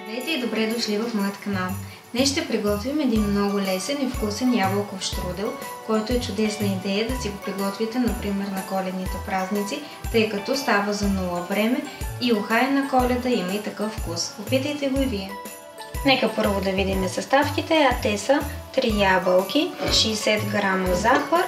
Здравейте и добре дошли в моят канал. Днес ще приготвим един много лесен и вкусен ябълков щрудел, който е чудесна идея да си го приготвите, например, на коледните празници, тъй като става за нула време и ухай на Коледа има и такъв вкус. Опитайте го и вие! Нека първо да видим съставките, а те са 3 ябълки, 60 г захар,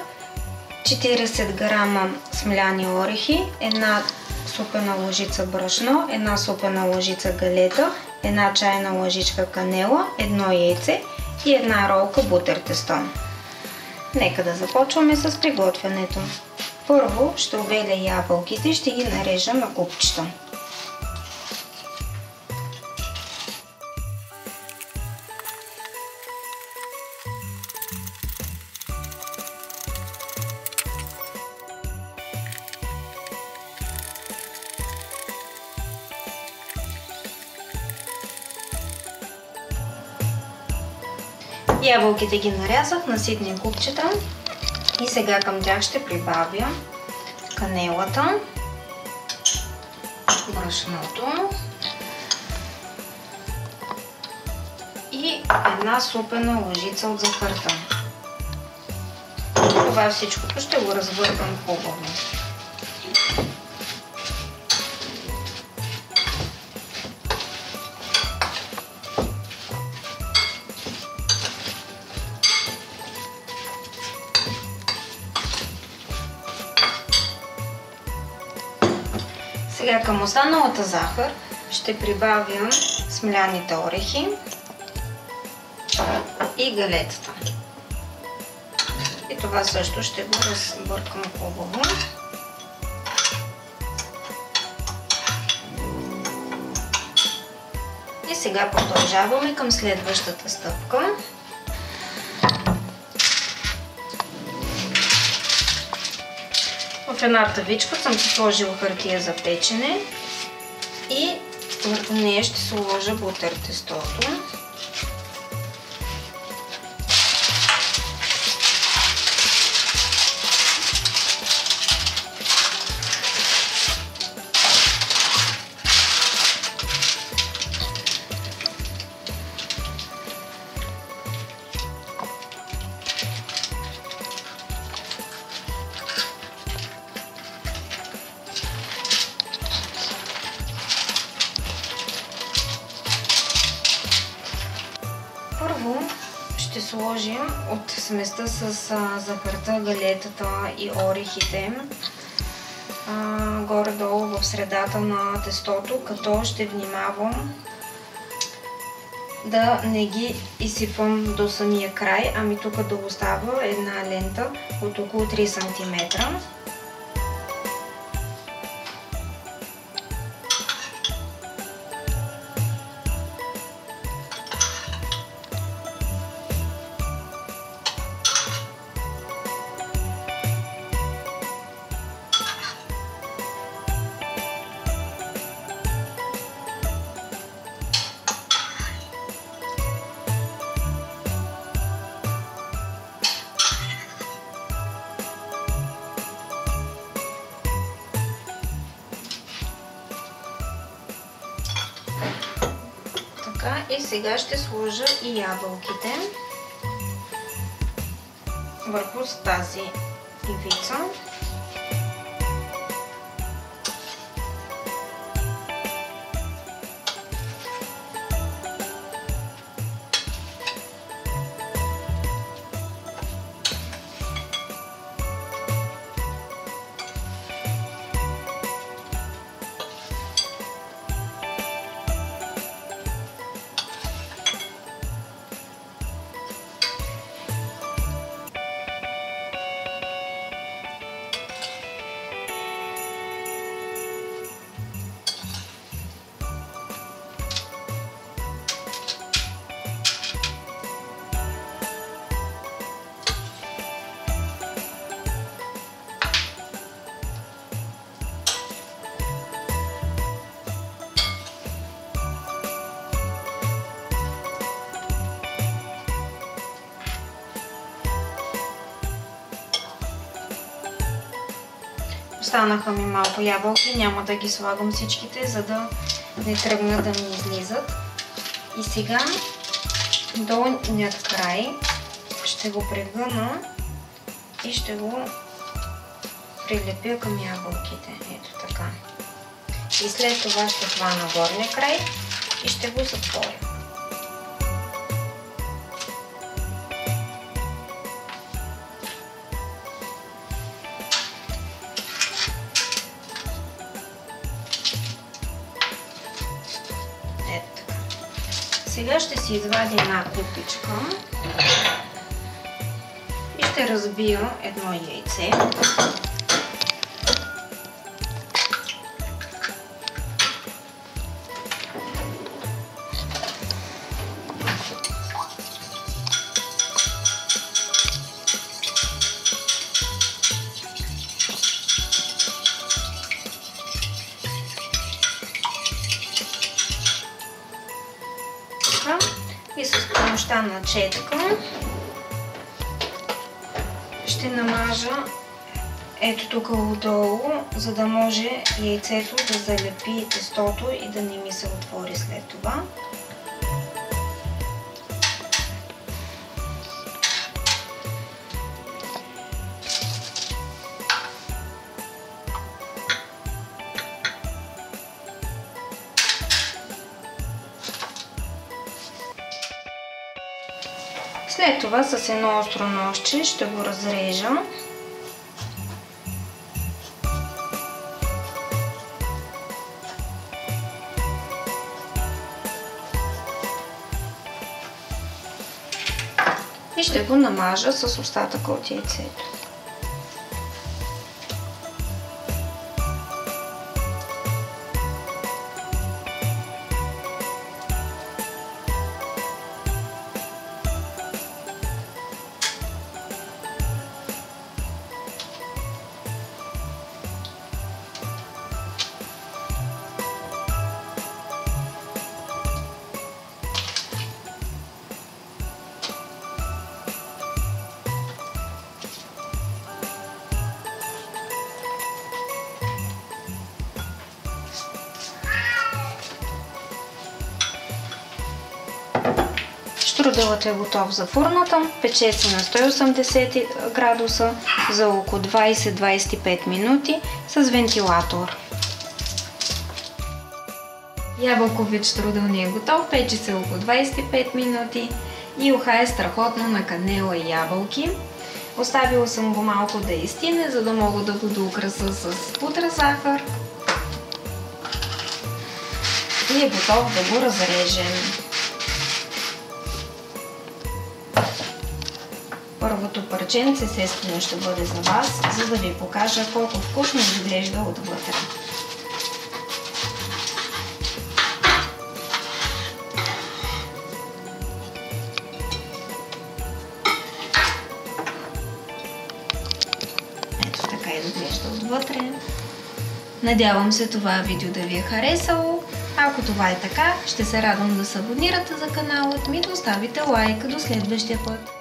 40 г смляни орехи, една супена лъжица брашно, една супена лъжица галета, една чайна лъжичка канела, едно яйце и една ролка бутер тесто. Нека да започваме с приготвянето. Първо ще обеля ябълките и ще ги нарежа на купчета. Ябълките ги нарязах на ситни купчета и сега към тях ще прибавя канелата, брашното и една супена лъжица от захарта. Това всичкото ще го развъркам хубаво. Сега към останалата захар ще прибавя смляните орехи и галетата. И това също ще го разбъркам хубаво. И сега продължаваме към следващата стъпка. В една тавичка съм си сложила хартия за печене и върху нея ще сложа бутер тестото. Първо ще сложим от сместа с захарта, галетата и орехите горе-долу в средата на тестото, като ще внимавам да не ги изсипвам до самия край, ами тук да остава една лента от около 3 см. И сега ще сложа и ябълките върху тази ивица. Останаха ми малко ябълки, няма да ги слагам всичките, за да не тръгнат да ми излизат. И сега долният край ще го прегъна и ще го прилепя към ябълките. Ето така. И след това ще хвана горния край и ще го затворя. Ето така. Сега ще си извадя една купичка и ще разбия едно яйце. И с помощта на четка ще намажа ето тук отдолу, за да може яйцето да залепи тестото и да не ми се отвори след това. След това с едно остро ножче ще го разрежа. И ще го намажа с остатъка от яйцето. Штруделът е готов за фурната. Пече се на 180 градуса за около 20-25 минути с вентилатор. Ябълковият штрудел ни е готов. Пече се около 25 минути и уха е страхотна на канела и ябълки. Оставила съм го малко да изстине, за да мога да го доукраса с пудра захар. И е готов да го разрежем. Първото парченце естествено ще бъде за вас, за да ви покажа колко вкусно изглежда отвътре. Ето така изглежда отвътре. Надявам се това видео да ви е харесало. Ако това е така, ще се радвам да се абонирате за канала и да оставите лайк. До следващия път!